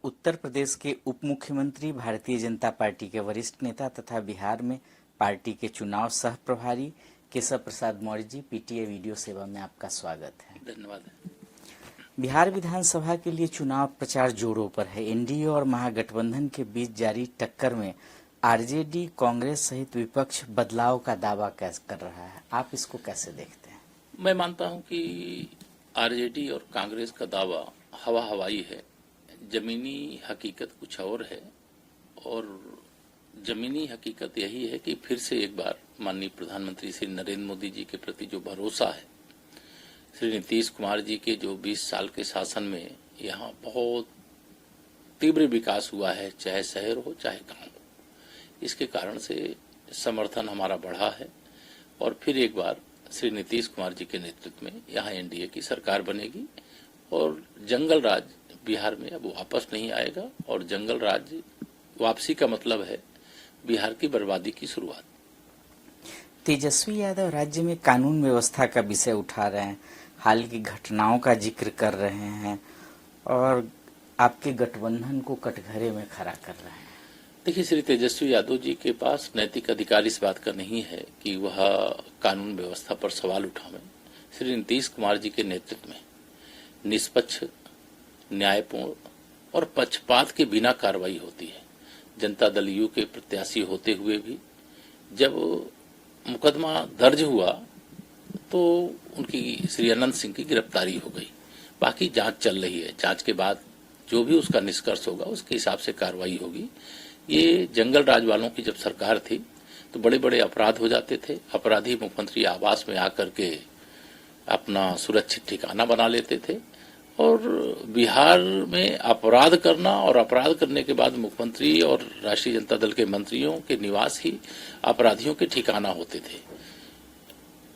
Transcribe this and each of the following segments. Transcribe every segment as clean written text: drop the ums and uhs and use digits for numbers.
उत्तर प्रदेश के उप मुख्यमंत्री, भारतीय जनता पार्टी के वरिष्ठ नेता तथा बिहार में पार्टी के चुनाव सह प्रभारी केशव प्रसाद मौर्य जी, पीटीए वीडियो सेवा में आपका स्वागत है। धन्यवाद। बिहार विधानसभा के लिए चुनाव प्रचार जोरों पर है। एनडीए और महागठबंधन के बीच जारी टक्कर में आरजेडी, कांग्रेस सहित विपक्ष बदलाव का दावा कर रहा है। आप इसको कैसे देखते हैं? मैं मानता हूं कि आरजेडी और कांग्रेस का दावा हवा हवाई है। जमीनी हकीकत कुछ और है, और जमीनी हकीकत यही है कि फिर से एक बार माननीय प्रधानमंत्री श्री नरेंद्र मोदी जी के प्रति जो भरोसा है, श्री नीतीश कुमार जी के जो 20 साल के शासन में यहाँ बहुत तीव्र विकास हुआ है, चाहे शहर हो चाहे गांव हो, इसके कारण से समर्थन हमारा बढ़ा है। और फिर एक बार श्री नीतीश कुमार जी के नेतृत्व में यहाँ एनडीए की सरकार बनेगी और जंगल राज बिहार में अब वापस नहीं आएगा। और जंगल राज वापसी का मतलब है बिहार की बर्बादी की शुरुआत। तेजस्वी यादव राज्य में कानून व्यवस्था का विषय उठा रहे हैं, हाल की घटनाओं का जिक्र कर रहे हैं और आपके गठबंधन को कटघरे में खड़ा कर रहे हैं। देखिए, श्री तेजस्वी यादव जी के पास नैतिक अधिकार इस बात का नहीं है कि वह कानून व्यवस्था पर सवाल उठावें। श्री नीतीश कुमार जी के नेतृत्व में निष्पक्ष, न्यायपूर्ण और पक्षपात के बिना कार्रवाई होती है। जनता दल यू के प्रत्याशी होते हुए भी जब मुकदमा दर्ज हुआ तो उनकी श्री अनंत सिंह की गिरफ्तारी हो गई। बाकी जांच चल रही है, जांच के बाद जो भी उसका निष्कर्ष होगा उसके हिसाब से कार्रवाई होगी। ये जंगल राज वालों की जब सरकार थी तो बड़े बड़े अपराध हो जाते थे। अपराधी मुख्यमंत्री आवास में आकर के अपना सुरक्षित ठिकाना बना लेते थे, और बिहार में अपराध करना और अपराध करने के बाद मुख्यमंत्री और राष्ट्रीय जनता दल के मंत्रियों के निवास ही अपराधियों के ठिकाना होते थे।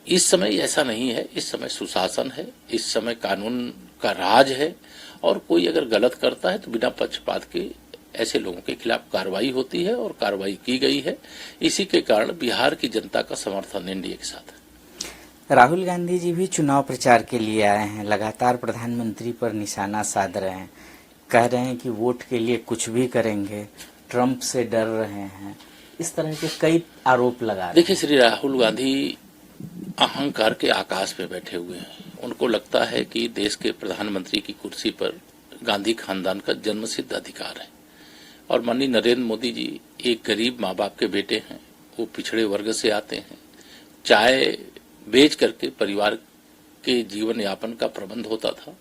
इस समय ऐसा नहीं है। इस समय सुशासन है, इस समय कानून का राज है, और कोई अगर गलत करता है तो बिना पक्षपात के ऐसे लोगों के खिलाफ कार्रवाई होती है, और कार्रवाई की गई है। इसी के कारण बिहार की जनता का समर्थन एनडीए के साथ है। राहुल गांधी जी भी चुनाव प्रचार के लिए आए हैं, लगातार प्रधानमंत्री पर निशाना साध रहे हैं, कह रहे हैं कि वोट के लिए कुछ भी करेंगे, ट्रंप से डर रहे हैं, इस तरह के कई आरोप लगा रहे हैं। देखिए, श्री राहुल गांधी अहंकार के आकाश में बैठे हुए हैं। उनको लगता है कि देश के प्रधानमंत्री की कुर्सी पर गांधी खानदान का जन्मसिद्ध अधिकार है, और माननीय नरेंद्र मोदी जी एक गरीब माँ बाप के बेटे हैं। वो पिछड़े वर्ग से आते हैं। चाय बेच करके परिवार के जीवन यापन का प्रबंध होता था,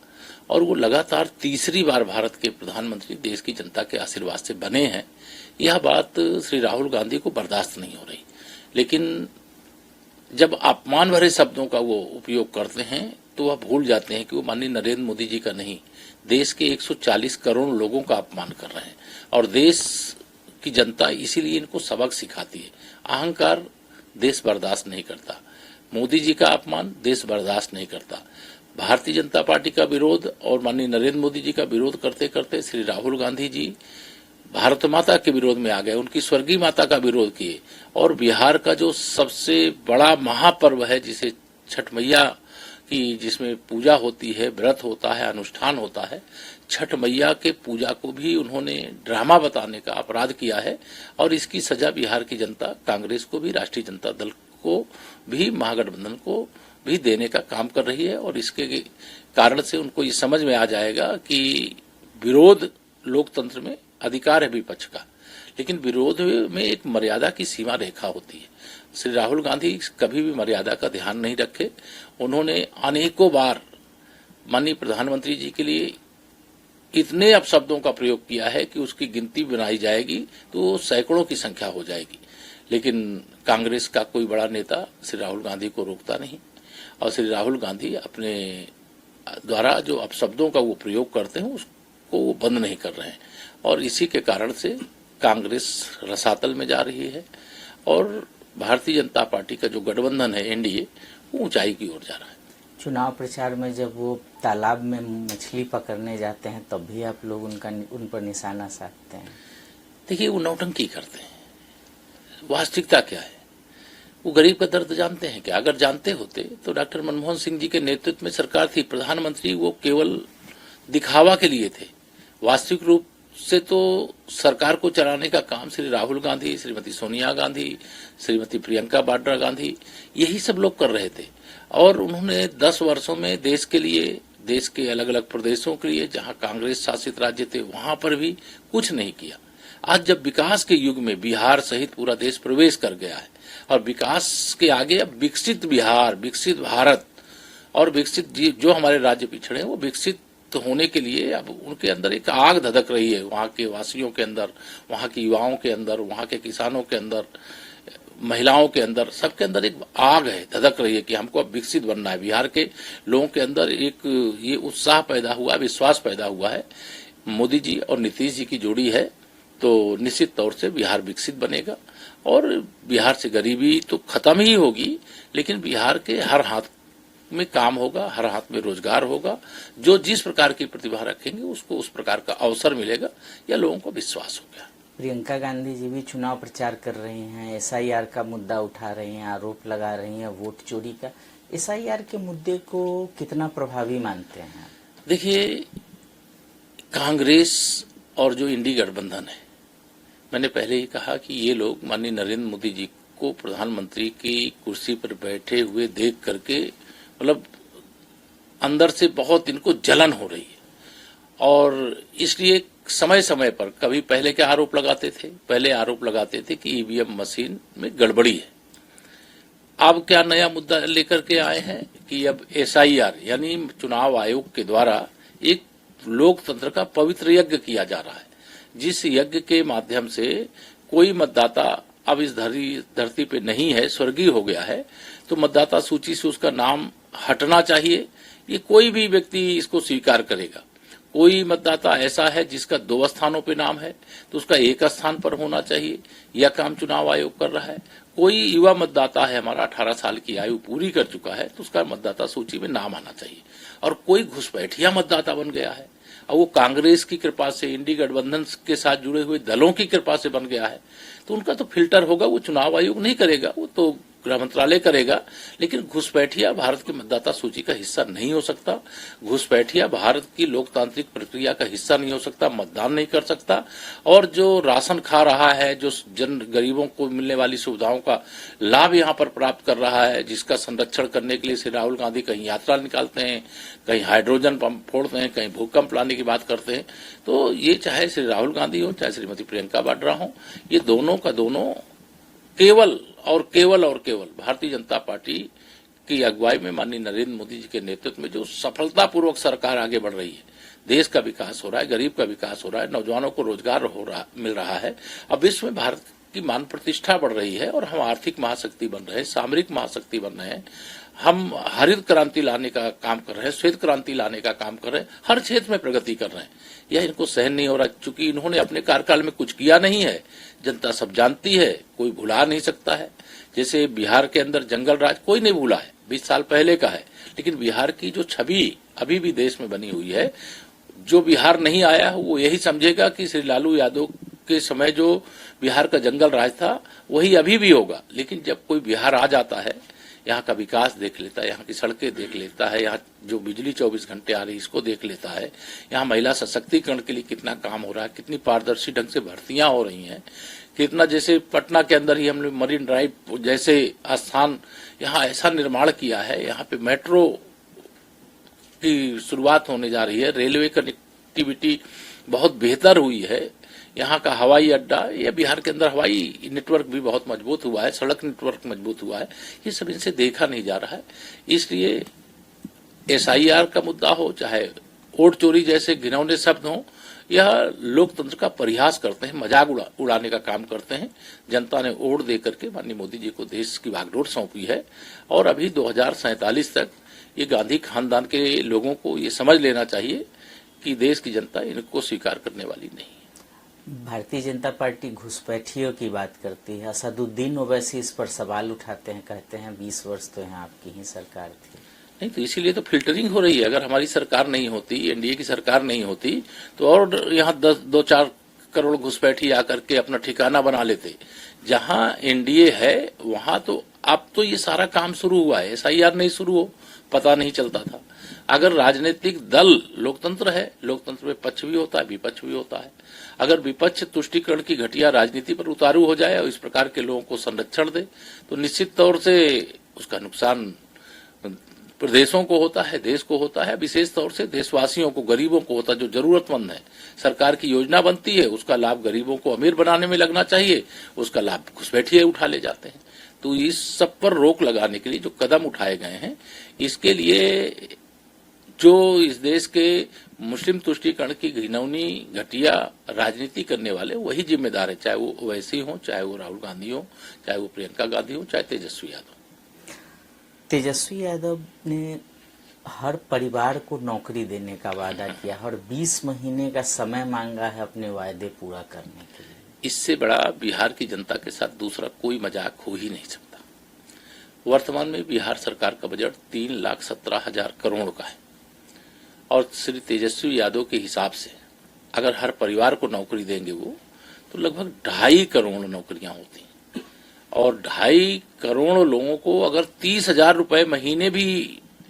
और वो लगातार तीसरी बार भारत के प्रधानमंत्री देश की जनता के आशीर्वाद से बने हैं। यह बात श्री राहुल गांधी को बर्दाश्त नहीं हो रही। लेकिन जब अपमान भरे शब्दों का वो उपयोग करते हैं तो वह भूल जाते हैं कि वो माननीय नरेंद्र मोदी जी का नहीं, देश के 140 करोड़ लोगों का अपमान कर रहे हैं, और देश की जनता इसीलिए इनको सबक सिखाती है। अहंकार देश बर्दाश्त नहीं करता, मोदी जी का अपमान देश बर्दाश्त नहीं करता। भारतीय जनता पार्टी का विरोध और माननीय नरेंद्र मोदी जी का विरोध करते करते श्री राहुल गांधी जी भारत माता के विरोध में आ गए, उनकी स्वर्गीय माता का विरोध किए, और बिहार का जो सबसे बड़ा महापर्व है, जिसे छठ मैया की, जिसमें पूजा होती है, व्रत होता है, अनुष्ठान होता है, छठ मैया के पूजा को भी उन्होंने ड्रामा बताने का अपराध किया है। और इसकी सजा बिहार की जनता कांग्रेस को भी, राष्ट्रीय जनता दल को भी, महागठबंधन को भी देने का काम कर रही है। और इसके कारण से उनको ये समझ में आ जाएगा कि विरोध लोकतंत्र में अधिकार है विपक्ष का, लेकिन विरोध में एक मर्यादा की सीमा रेखा होती है। श्री राहुल गांधी कभी भी मर्यादा का ध्यान नहीं रखे। उन्होंने अनेकों बार माननीय प्रधानमंत्री जी के लिए इतने अपशब्दों का प्रयोग किया है कि उसकी गिनती बनाई जाएगी तो सैकड़ों की संख्या हो जाएगी। लेकिन कांग्रेस का कोई बड़ा नेता श्री राहुल गांधी को रोकता नहीं, और श्री राहुल गांधी अपने द्वारा जो अपशब्दों का वो प्रयोग करते हैं उसको वो बंद नहीं कर रहे हैं, और इसी के कारण से कांग्रेस रसातल में जा रही है, और भारतीय जनता पार्टी का जो गठबंधन है एनडीए, वो ऊंचाई की ओर जा रहा है। चुनाव प्रचार में जब वो तालाब में मछली पकड़ने जाते हैं तब भी आप लोग उन पर निशाना साधते हैं। देखिए, वो नौटंकी करते हैं। वास्तविकता क्या है? वो गरीब का दर्द जानते हैं क्या? अगर जानते होते तो डॉक्टर मनमोहन सिंह जी के नेतृत्व में सरकार थी, प्रधानमंत्री वो केवल दिखावा के लिए थे। वास्तविक रूप से तो सरकार को चलाने का काम श्री राहुल गांधी, श्रीमती सोनिया गांधी, श्रीमती प्रियंका वाड्रा गांधी, यही सब लोग कर रहे थे। और उन्होंने 10 वर्षों में देश के लिए, देश के अलग अलग प्रदेशों के लिए, जहां कांग्रेस शासित राज्य थे वहां पर भी कुछ नहीं किया। आज जब विकास के युग में बिहार सहित पूरा देश प्रवेश कर गया है और विकास के आगे अब विकसित बिहार, विकसित भारत और विकसित जो हमारे राज्य पिछड़े हैं वो विकसित होने के लिए अब उनके अंदर एक आग धधक रही है। वहां के वासियों के अंदर, वहां के युवाओं के अंदर, वहां के किसानों के अंदर, महिलाओं के अंदर, सबके अंदर एक आग है, धधक रही है कि हमको अब विकसित बनना है। बिहार के लोगों के अंदर एक ये उत्साह पैदा हुआ, विश्वास पैदा हुआ है। मोदी जी और नीतीश जी की जोड़ी है तो निश्चित तौर से बिहार विकसित बनेगा और बिहार से गरीबी तो खत्म ही होगी, लेकिन बिहार के हर हाथ में काम होगा, हर हाथ में रोजगार होगा। जो जिस प्रकार की प्रतिभा रखेंगे उसको उस प्रकार का अवसर मिलेगा, यह लोगों को विश्वास हो गया। प्रियंका गांधी जी भी चुनाव प्रचार कर रही हैं, एसआईआर का मुद्दा उठा रही हैं, आरोप लगा रही हैं वोट चोरी का। एसआईआर के मुद्दे को कितना प्रभावी मानते हैं? देखिए, कांग्रेस और जो इंडी गठबंधन है, मैंने पहले ही कहा कि ये लोग माननीय नरेंद्र मोदी जी को प्रधानमंत्री की कुर्सी पर बैठे हुए देख करके मतलब अंदर से बहुत इनको जलन हो रही है और इसलिए समय समय पर कभी पहले क्या आरोप लगाते थे, पहले आरोप लगाते थे कि ईवीएम मशीन में गड़बड़ी है। अब क्या नया मुद्दा लेकर के आए हैं कि अब एसआईआर यानी चुनाव आयोग के द्वारा एक लोकतंत्र का पवित्र यज्ञ किया जा रहा है, जिस यज्ञ के माध्यम से कोई मतदाता अब इस धरती पे नहीं है, स्वर्गीय हो गया है, तो मतदाता सूची से उसका नाम हटना चाहिए। ये कोई भी व्यक्ति इसको स्वीकार करेगा। कोई मतदाता ऐसा है जिसका 2 स्थानों पे नाम है तो उसका 1 स्थान पर होना चाहिए। यह काम चुनाव आयोग कर रहा है। कोई युवा मतदाता है, हमारा 18 साल की आयु पूरी कर चुका है, तो उसका मतदाता सूची में नाम आना चाहिए। और कोई घुसपैठिया मतदाता बन गया है और वो कांग्रेस की कृपा से, इंडी गठबंधन के साथ जुड़े हुए दलों की कृपा से बन गया है, तो उनका तो फिल्टर होगा, वो चुनाव आयोग नहीं करेगा, वो तो गृह मंत्रालय करेगा। लेकिन घुसपैठिया भारत की मतदाता सूची का हिस्सा नहीं हो सकता। घुसपैठिया भारत की लोकतांत्रिक प्रक्रिया का हिस्सा नहीं हो सकता, मतदान नहीं कर सकता। और जो राशन खा रहा है, जो जन गरीबों को मिलने वाली सुविधाओं का लाभ यहाँ पर प्राप्त कर रहा है, जिसका संरक्षण करने के लिए श्री राहुल गांधी कहीं यात्रा निकालते हैं, कहीं हाइड्रोजन पंप फोड़ते हैं, कहीं भूकंप लाने की बात करते हैं, तो ये चाहे श्री राहुल गांधी हो, चाहे श्रीमती प्रियंका वाड्रा हो, ये दोनों का दोनों केवल भारतीय जनता पार्टी की अगुवाई में माननीय नरेंद्र मोदी जी के नेतृत्व में जो सफलतापूर्वक सरकार आगे बढ़ रही है, देश का विकास हो रहा है, गरीब का विकास हो रहा है, नौजवानों को रोजगार मिल रहा है। अब विश्व में भारत की मान प्रतिष्ठा बढ़ रही है और हम आर्थिक महाशक्ति बन रहे हैं, सामरिक महाशक्ति बन रहे हैं। हम हरित क्रांति लाने का काम कर रहे हैं, श्वेत क्रांति लाने का काम कर रहे हैं, हर क्षेत्र में प्रगति कर रहे हैं। यह इनको सहन नहीं हो रहा, चूंकि इन्होंने अपने कार्यकाल में कुछ किया नहीं है। जनता सब जानती है, कोई भुला नहीं सकता है। जैसे बिहार के अंदर जंगल राज कोई नहीं भूला है, 20 साल पहले का है, लेकिन बिहार की जो छवि अभी भी देश में बनी हुई है, जो बिहार नहीं आया वो यही समझेगा कि श्री लालू यादव के समय जो बिहार का जंगल राज था वही अभी भी होगा। लेकिन जब कोई बिहार आ जाता है, यहाँ का विकास देख लेता है, यहाँ की सड़कें देख लेता है, यहाँ जो बिजली 24 घंटे आ रही है इसको देख लेता है, यहाँ महिला सशक्तिकरण के लिए कितना काम हो रहा है, कितनी पारदर्शी ढंग से भर्तियां हो रही हैं, कितना, जैसे पटना के अंदर ही हमने मरीन ड्राइव जैसे स्थान यहाँ ऐसा निर्माण किया है, यहाँ पे मेट्रो की शुरुआत होने जा रही है, रेलवे कनेक्टिविटी बहुत बेहतर हुई है, यहाँ का हवाई अड्डा, या बिहार के अंदर हवाई नेटवर्क भी बहुत मजबूत हुआ है, सड़क नेटवर्क मजबूत हुआ है, ये सब इनसे देखा नहीं जा रहा है। इसलिए एसआईआर का मुद्दा हो, चाहे वोट चोरी जैसे घिनौने शब्द हो, यह लोकतंत्र का परिहास करते हैं, मजाक उड़ाने का काम करते हैं। जनता ने वोट दे करके माननीय मोदी जी को देश की बागडोर सौंपी है और अभी 2047 तक ये गांधी खानदान के लोगों को ये समझ लेना चाहिए कि देश की जनता इनको स्वीकार करने वाली नहीं। भारतीय जनता पार्टी घुसपैठियों की बात करती है। असदुद्दीन ओवैसी इस पर सवाल उठाते हैं, कहते हैं 20 वर्ष तो यहाँ आपकी ही सरकार थी। नहीं, तो इसीलिए तो फिल्टरिंग हो रही है। अगर हमारी सरकार नहीं होती, एनडीए की सरकार नहीं होती, तो और यहाँ 2-4 करोड़ घुसपैठी आकर के अपना ठिकाना बना लेते। जहाँ एनडीए है वहां तो अब तो ये सारा काम शुरू हुआ है, एसआईआर नहीं शुरू हो पता नहीं चलता था। अगर राजनीतिक दल, लोकतंत्र है, लोकतंत्र में पक्ष भी होता है, विपक्ष भी होता है। अगर विपक्ष तुष्टीकरण की घटिया राजनीति पर उतारू हो जाए और इस प्रकार के लोगों को संरक्षण दे तो निश्चित तौर से उसका नुकसान प्रदेशों को होता है, देश को होता है, विशेष तौर से देशवासियों को, गरीबों को होता है। जो जरूरतमंद है, सरकार की योजना बनती है, उसका लाभ गरीबों को अमीर बनाने में लगना चाहिए, उसका लाभ घुसपैठिए उठा ले जाते हैं। तो इस सब पर रोक लगाने के लिए जो कदम उठाए गए हैं, इसके लिए जो इस देश के मुस्लिम तुष्टीकरण की घिनौनी घटिया राजनीति करने वाले वही जिम्मेदार है, चाहे वो ओवैसी हो, चाहे वो राहुल गांधी हो, चाहे वो प्रियंका गांधी हो, चाहे तेजस्वी यादव। तेजस्वी यादव ने हर परिवार को नौकरी देने का वादा किया, हर 20 महीने का समय मांगा है अपने वायदे पूरा करने के लिए। इससे बड़ा बिहार की जनता के साथ दूसरा कोई मजाक हो ही नहीं सकता। वर्तमान में बिहार सरकार का बजट 3,17,000 करोड़ का है और श्री तेजस्वी यादव के हिसाब से अगर हर परिवार को नौकरी देंगे वो, तो लगभग 2.5 करोड़ नौकरियां होती हैं और 2.5 करोड़ लोगों को अगर 30,000 रुपए महीने भी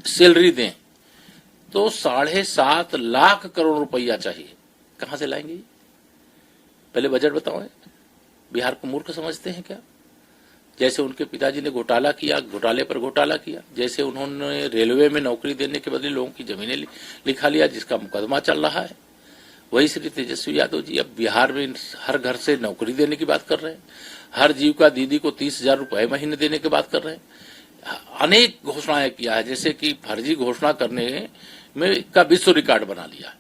सैलरी दें तो 7.5 लाख करोड़ रुपया चाहिए। कहां से लाएंगे? पहले बजट बताओ। बिहार को मूर्ख समझते हैं क्या? जैसे उनके पिताजी ने घोटाला किया, घोटाले पर घोटाला किया, जैसे उन्होंने रेलवे में नौकरी देने के बदले लोगों की जमीनें लिखा लिया, जिसका मुकदमा चल रहा है, वही श्री तेजस्वी यादव जी अब बिहार में हर घर से नौकरी देने की बात कर रहे हैं, हर जीविका दीदी को 30,000 रुपए महीने देने की बात कर रहे हैं। अनेक घोषणाएं किया है, जैसे कि फर्जी घोषणा करने में का विश्व रिकॉर्ड बना लिया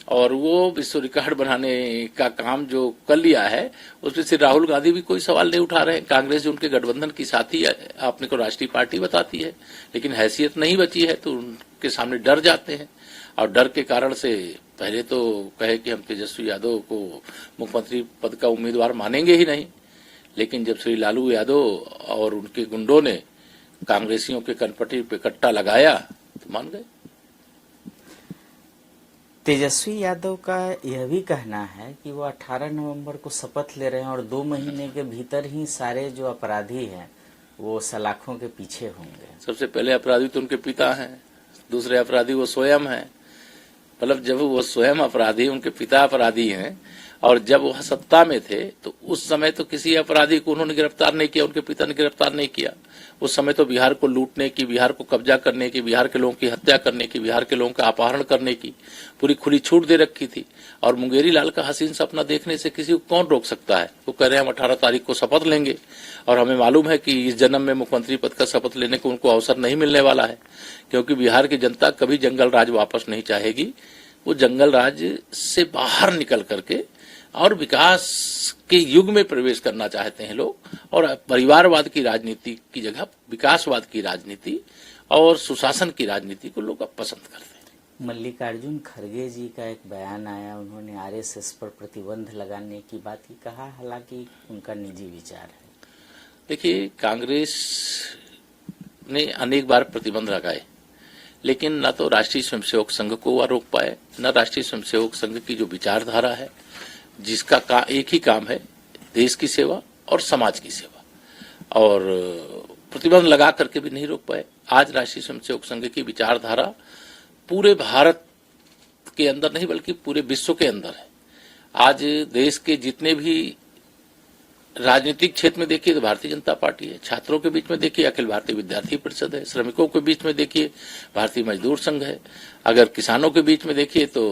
और वो विश्व रिकॉर्ड बनाने का काम जो कर लिया है उसमें से राहुल गांधी भी कोई सवाल नहीं उठा रहे हैं। कांग्रेस जो उनके गठबंधन की साथी अपने को राष्ट्रीय पार्टी बताती है, लेकिन हैसियत नहीं बची है तो उनके सामने डर जाते हैं और डर के कारण से पहले तो कहे कि हम तेजस्वी यादव को मुख्यमंत्री पद का उम्मीदवार मानेंगे ही नहीं, लेकिन जब श्री लालू यादव और उनके गुंडों ने कांग्रेसियों के कनपटी पे कट्टा लगाया तो मान गए। तेजस्वी यादव का यह भी कहना है कि वो 18 नवंबर को शपथ ले रहे हैं और 2 महीने के भीतर ही सारे जो अपराधी हैं वो सलाखों के पीछे होंगे। सबसे पहले अपराधी तो उनके पिता हैं, दूसरे अपराधी वो स्वयं हैं। मतलब जब वो स्वयं अपराधी, उनके पिता अपराधी हैं और जब वह सत्ता में थे तो उस समय तो किसी अपराधी को उन्होंने गिरफ्तार नहीं किया, उनके पिता ने गिरफ्तार नहीं किया। उस समय तो बिहार को लूटने की, बिहार को कब्जा करने की, बिहार के लोगों की हत्या करने की, बिहार के लोगों का अपहरण करने की पूरी खुली छूट दे रखी थी और मुंगेरी लाल का हसीन सपना देखने से किसी को कौन रोक सकता है। वो कह रहे हैं हम 18 तारीख को शपथ लेंगे और हमें मालूम है कि इस जन्म में मुख्यमंत्री पद का शपथ लेने को उनको अवसर नहीं मिलने वाला है, क्योंकि बिहार की जनता कभी जंगल राज वापस नहीं चाहेगी। वो जंगल राज से बाहर निकल करके और विकास के युग में प्रवेश करना चाहते हैं लोग और परिवारवाद की राजनीति की जगह विकासवाद की राजनीति और सुशासन की राजनीति को लोग अब पसंद करते हैं। मल्लिकार्जुन खड़गे जी का एक बयान आया, उन्होंने आरएसएस पर प्रतिबंध लगाने की बात की कहा, हालांकि उनका निजी विचार है। देखिए, कांग्रेस ने अनेक बार प्रतिबंध लगाए, लेकिन न तो राष्ट्रीय स्वयंसेवक संघ को वह रोक पाए, न राष्ट्रीय स्वयंसेवक संघ की जो विचारधारा है जिसका एक ही काम है देश की सेवा और समाज की सेवा, और प्रतिबंध लगा करके भी नहीं रोक पाए। आज राष्ट्रीय स्वयंसेवक संघ की विचारधारा पूरे भारत के अंदर नहीं बल्कि पूरे विश्व के अंदर है। आज देश के जितने भी राजनीतिक क्षेत्र में देखिए तो भारतीय जनता पार्टी है, छात्रों के बीच में देखिए अखिल भारतीय विद्यार्थी परिषद है, श्रमिकों के बीच में देखिए भारतीय मजदूर संघ है, अगर किसानों के बीच में देखिए तो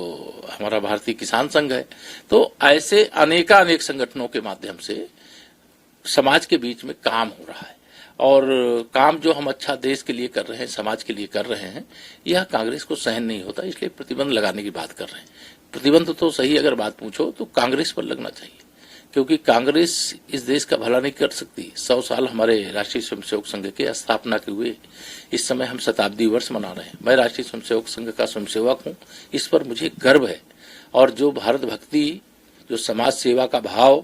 हमारा भारतीय किसान संघ है। तो ऐसे अनेकानेक संगठनों के माध्यम से समाज के बीच में काम हो रहा है और काम जो हम अच्छा देश के लिए कर रहे हैं, समाज के लिए कर रहे हैं, यह कांग्रेस को सहन नहीं होता, इसलिए प्रतिबंध लगाने की बात कर रहे हैं। प्रतिबंध तो सही अगर बात पूछो तो कांग्रेस पर लगना चाहिए, क्योंकि कांग्रेस इस देश का भला नहीं कर सकती। 100 साल हमारे राष्ट्रीय स्वयंसेवक संघ के स्थापना के हुए इस समय हम शताब्दी वर्ष मना रहे हैं। मैं राष्ट्रीय स्वयंसेवक संघ का स्वयंसेवक हूं, इस पर मुझे गर्व है और जो भारत भक्ति, जो समाज सेवा का भाव,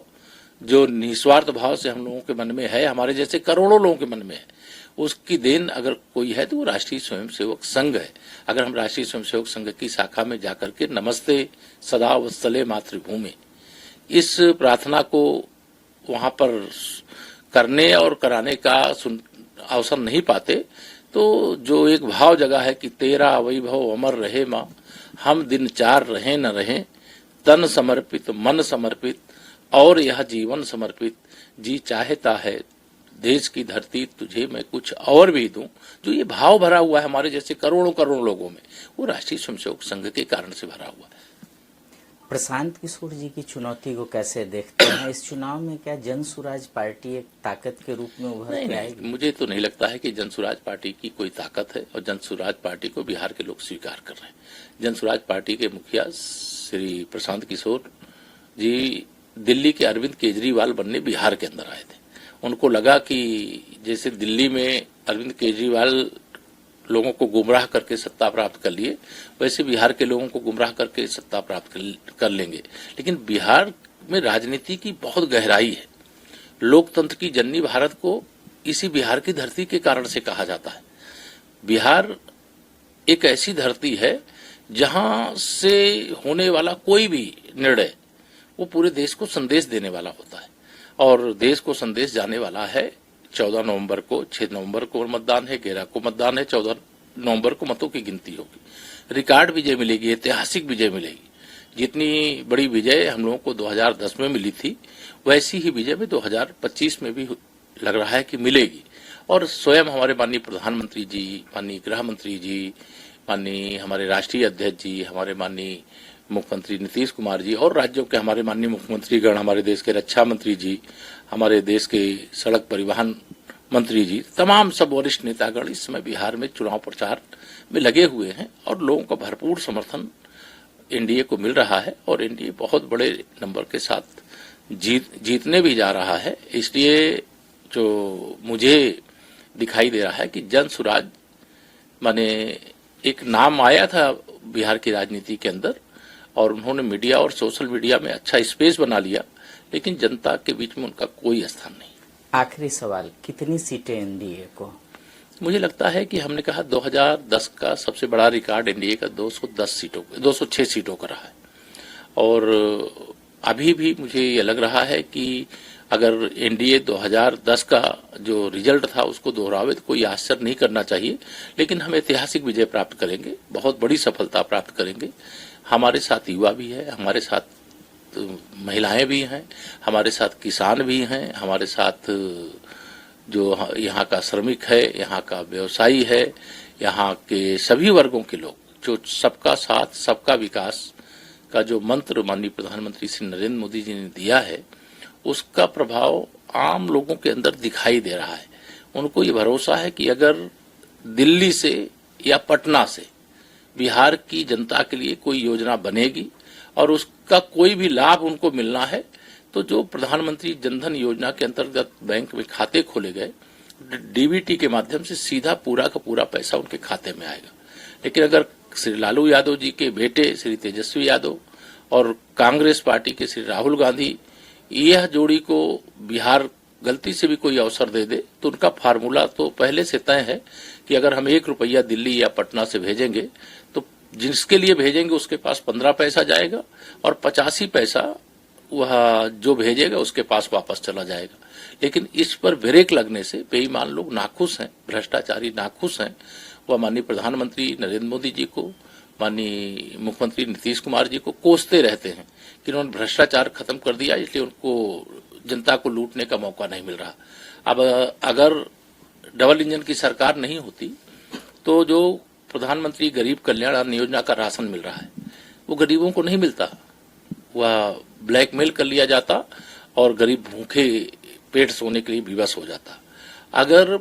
जो निस्वार्थ भाव से हम लोगों के मन में है, हमारे जैसे करोड़ों लोगों के मन में है, उसकी देन अगर कोई है तो वो राष्ट्रीय स्वयंसेवक संघ है। अगर हम राष्ट्रीय स्वयंसेवक संघ की शाखा में जाकर के नमस्ते सदा वत्सले मातृभूमि इस प्रार्थना को वहां पर करने और कराने का अवसर नहीं पाते, तो जो एक भाव जगह है कि तेरा वैभव अमर रहे माँ, हम दिन चार रहें न रहें, तन समर्पित, मन समर्पित और यह जीवन समर्पित, जी चाहता है देश की धरती तुझे मैं कुछ और भी दूं, जो ये भाव भरा हुआ है हमारे जैसे करोड़ों करोड़ों लोगों में, वो राष्ट्रीय स्वयंसेवक संघ के कारण से भरा हुआ है। प्रशांत किशोर जी की चुनौती को कैसे देखते हैं? इस चुनाव में क्या जन सुराज पार्टी एक ताकत के रूप में उभर के आएगी? मुझे तो नहीं लगता है कि जन सुराज पार्टी की कोई ताकत है, और जन सुराज पार्टी को बिहार के लोग स्वीकार कर रहे हैं। जन सुराज पार्टी के मुखिया श्री प्रशांत किशोर जी दिल्ली के अरविंद केजरीवाल बनने बिहार के अंदर आए थे। उनको लगा कि जैसे दिल्ली में अरविंद केजरीवाल लोगों को गुमराह करके सत्ता प्राप्त कर लिए, वैसे बिहार के लोगों को गुमराह करके सत्ता प्राप्त कर लेंगे। लेकिन बिहार में राजनीति की बहुत गहराई है। लोकतंत्र की जननी भारत को इसी बिहार की धरती के कारण से कहा जाता है। बिहार एक ऐसी धरती है जहां से होने वाला कोई भी निर्णय वो पूरे देश को संदेश देने वाला होता है, और देश को संदेश जाने वाला है। 14 नवंबर को, 6 नवंबर को मतदान है, 11 को मतदान है, 14 नवंबर को मतों की गिनती होगी। रिकॉर्ड विजय मिलेगी, ऐतिहासिक विजय मिलेगी। जितनी बड़ी विजय हम लोगों को 2010 में मिली थी, वैसी ही विजय में 2025 में भी लग रहा है कि मिलेगी। और स्वयं हमारे माननीय प्रधानमंत्री जी, माननीय गृह मंत्री जी, माननीय हमारे राष्ट्रीय अध्यक्ष जी, हमारे माननीय मुख्यमंत्री नीतीश कुमार जी, और राज्यों के हमारे माननीय मुख्यमंत्रीगण, हमारे देश के रक्षा मंत्री जी, हमारे देश के सड़क परिवहन मंत्री जी, तमाम सब वरिष्ठ नेतागण इस समय बिहार में चुनाव प्रचार में लगे हुए हैं, और लोगों का भरपूर समर्थन एनडीए को मिल रहा है, और एनडीए बहुत बड़े नंबर के साथ जीतने भी जा रहा है। इसलिए जो मुझे दिखाई दे रहा है कि जन सुराज माने एक नाम आया था बिहार की राजनीति के अंदर, और उन्होंने मीडिया और सोशल मीडिया में अच्छा स्पेस बना लिया, लेकिन जनता के बीच में उनका कोई स्थान नहीं। आखिरी सवाल, कितनी सीटें एनडीए को? मुझे लगता है कि हमने कहा 2010 का सबसे बड़ा रिकॉर्ड एनडीए का 206 सीटों का रहा है, और अभी भी मुझे ये लग रहा है कि अगर एनडीए 2010 का जो रिजल्ट था उसको दोहरावे तो कोई आश्चर्य नहीं करना चाहिए, लेकिन हम ऐतिहासिक विजय प्राप्त करेंगे, बहुत बड़ी सफलता प्राप्त करेंगे। हमारे साथ युवा भी है, हमारे साथ महिलाएं भी हैं, हमारे साथ किसान भी हैं, हमारे साथ जो यहाँ का श्रमिक है, यहाँ का व्यवसायी है, यहाँ के सभी वर्गों के लोग, जो सबका साथ सबका विकास का जो मंत्र माननीय प्रधानमंत्री श्री नरेंद्र मोदी जी ने दिया है, उसका प्रभाव आम लोगों के अंदर दिखाई दे रहा है। उनको ये भरोसा है कि अगर दिल्ली से या पटना से बिहार की जनता के लिए कोई योजना बनेगी और उसका कोई भी लाभ उनको मिलना है, तो जो प्रधानमंत्री जनधन योजना के अंतर्गत बैंक में खाते खोले गए, डीबीटी के माध्यम से सीधा पूरा का पूरा पैसा उनके खाते में आएगा। लेकिन अगर श्री लालू यादव जी के बेटे श्री तेजस्वी यादव और कांग्रेस पार्टी के श्री राहुल गांधी यह जोड़ी को बिहार गलती से भी कोई अवसर दे दे, तो उनका फार्मूला तो पहले से तय है कि अगर हम 1 रुपया दिल्ली या पटना से भेजेंगे तो जिसके लिए भेजेंगे उसके पास 15 पैसा जाएगा, और 85 पैसा वह जो भेजेगा उसके पास वापस चला जाएगा। लेकिन इस पर ब्रेक लगने से बेईमान लोग नाखुश हैं, भ्रष्टाचारी नाखुश हैं। वह माननीय प्रधानमंत्री नरेंद्र मोदी जी को, माननीय मुख्यमंत्री नीतीश कुमार जी को कोसते रहते हैं कि उन्होंने भ्रष्टाचार खत्म कर दिया, इसलिए उनको जनता को लूटने का मौका नहीं मिल रहा। अब अगर डबल इंजन की सरकार नहीं होती तो जो प्रधानमंत्री गरीब कल्याण अन्न योजना का राशन मिल रहा है वो गरीबों को नहीं मिलता, वह ब्लैकमेल कर लिया जाता और गरीब भूखे पेट सोने के लिए विवश हो जाता। अगर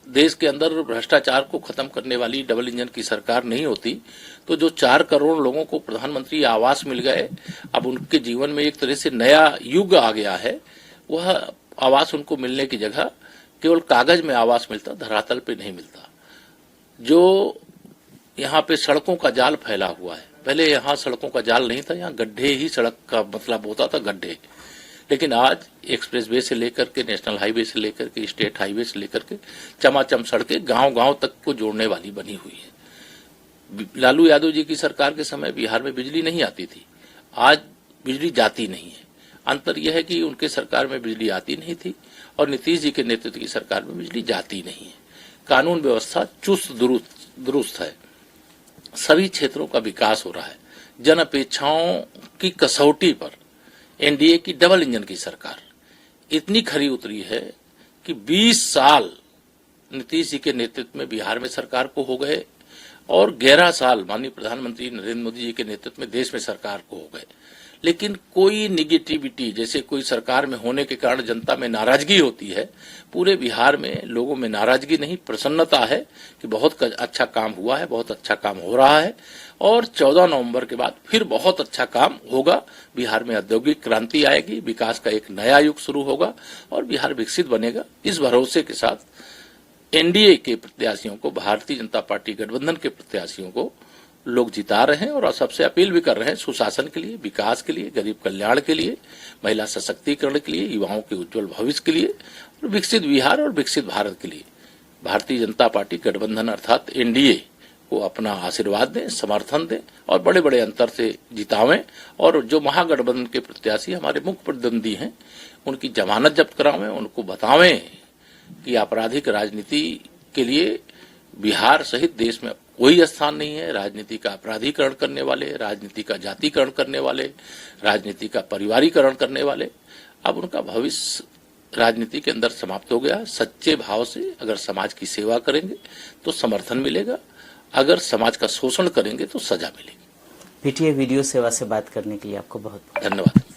देश के अंदर भ्रष्टाचार को खत्म करने वाली डबल इंजन की सरकार नहीं होती तो जो 4 करोड़ लोगों को प्रधानमंत्री आवास मिल गए, अब उनके जीवन में एक तरह से नया युग आ गया है। वह आवास उनको मिलने की जगह केवल कागज में आवास मिलता, धरातल पे नहीं मिलता। जो यहाँ पे सड़कों का जाल फैला हुआ है, पहले यहाँ सड़कों का जाल नहीं था, यहाँ गड्ढे ही सड़क का मतलब होता था, गड्ढे। लेकिन आज एक्सप्रेसवे से लेकर के, नेशनल हाईवे से लेकर के, स्टेट हाईवे से लेकर के चमाचम सड़कें गांव-गांव तक को जोड़ने वाली बनी हुई है। लालू यादव जी की सरकार के समय बिहार में बिजली नहीं आती थी, आज बिजली जाती नहीं है। अंतर यह है कि उनके सरकार में बिजली आती नहीं थी और नीतीश जी के नेतृत्व की सरकार में बिजली जाती नहीं है। कानून व्यवस्था चुस्त दुरुस्त है, सभी क्षेत्रों का विकास हो रहा है। जन अपेक्षाओं की कसौटी पर एनडीए की डबल इंजन की सरकार इतनी खरी उतरी है कि 20 साल नीतीश जी के नेतृत्व में बिहार में सरकार को हो गए और 11 साल माननीय प्रधानमंत्री नरेंद्र मोदी जी के नेतृत्व में देश में सरकार को हो गए, लेकिन कोई निगेटिविटी जैसे कोई सरकार में होने के कारण जनता में नाराजगी होती है, पूरे बिहार में लोगों में नाराजगी नहीं, प्रसन्नता है कि बहुत अच्छा काम हुआ है, बहुत अच्छा काम हो रहा है और 14 नवंबर के बाद फिर बहुत अच्छा काम होगा। बिहार में औद्योगिक क्रांति आएगी, विकास का एक नया युग शुरू होगा और बिहार विकसित बनेगा। इस भरोसे के साथ एनडीए के प्रत्याशियों को, भारतीय जनता पार्टी गठबंधन के प्रत्याशियों को लोग जिता रहे हैं और सबसे अपील भी कर रहे हैं सुशासन के लिए, विकास के लिए, गरीब कल्याण के लिए, महिला सशक्तिकरण के लिए, युवाओं के उज्जवल भविष्य के लिए और विकसित बिहार और विकसित भारत के लिए भारतीय जनता पार्टी गठबंधन अर्थात एनडीए को अपना आशीर्वाद दें, समर्थन दें और बड़े बड़े अंतर से जितावें। और जो महागठबंधन के प्रत्याशी हमारे मुख्य प्रतिद्वंदी हैं उनकी जमानत जब्त करावें, उनको बतावें कि आपराधिक राजनीति के लिए बिहार सहित देश में कोई स्थान नहीं है। राजनीति का अपराधीकरण करने वाले, राजनीति का जातिकरण करने वाले, राजनीति का परिवारीकरण करने वाले, अब उनका भविष्य राजनीति के अंदर समाप्त हो गया। सच्चे भाव से अगर समाज की सेवा करेंगे तो समर्थन मिलेगा, अगर समाज का शोषण करेंगे तो सजा मिलेगी। पीटीआई वीडियो सेवा से बात करने के लिए आपको बहुत धन्यवाद।